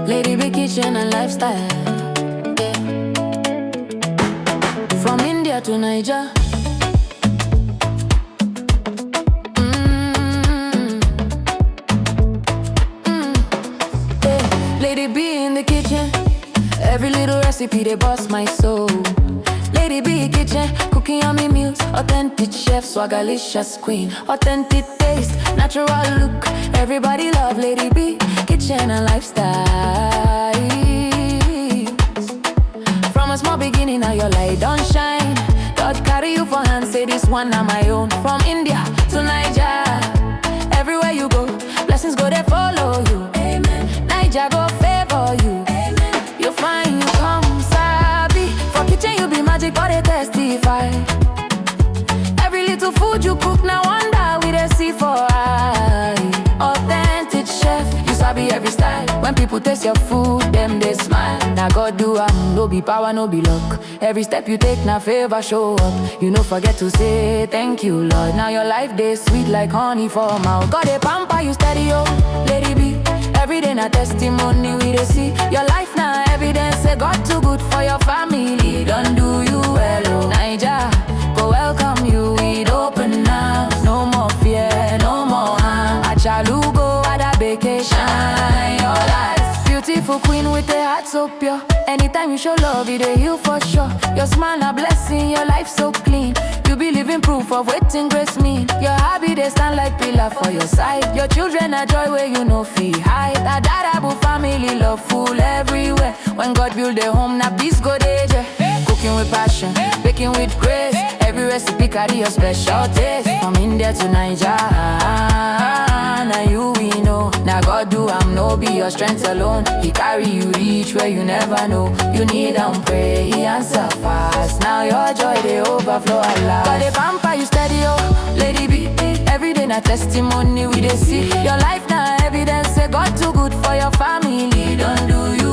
Lady B kitchen and lifestyle, yeah. From India to Niger. Yeah. Lady B in the kitchen, every little recipe they bust my soul. Lady B kitchen, cooking yummy meals, authentic chef, swagalicious queen, authentic taste, natural look. Everybody love Lady B kitchen and lifestyle. From a small beginning, now your light don't shine. God carry you for hand, say this one na my own. From India to Niger, everywhere you go, blessings go they follow you. Amen. Niger go favor you. Amen. You find you come sabi. For kitchen you be magic, but they testify. Every little food you cook, now wonder we they see for eye. Authentic chef, you sabi every style. When people taste your food, them they smile. Now God do no be power, no be luck. Every step you take, now favor show up. You no forget to say thank you, Lord. Now your life they sweet like honey for mouth. God they pamper you steady, oh, Lady B. Every day na testimony we they see. Your life now evidence, say God too good for your family. Don't do you well, oh. Niger, go welcome you with open arms. No more fear, no more harm. Achalugo at a vacation, your life. Beautiful queen with a heart so pure. Anytime you show love, it a heal for sure. Your smile a blessing, your life so clean. You be living proof of waiting grace mean. Your hobby they stand like pillar for your side. Your children are joy where you know feel hide. That Dadabu family love full everywhere. When God build a home, now peace go there. Cooking with passion, baking with grace. Every recipe carry your special taste. From India to Niger, now you we know. Now God do no be your strength alone. He carry you reach where you never know. You need and pray, he answer fast. Now your joy they overflow a lot. God they pamper you steady, oh, Lady B. Every day na testimony we they see. Your life now evidence, say God too good for your family. Don't do you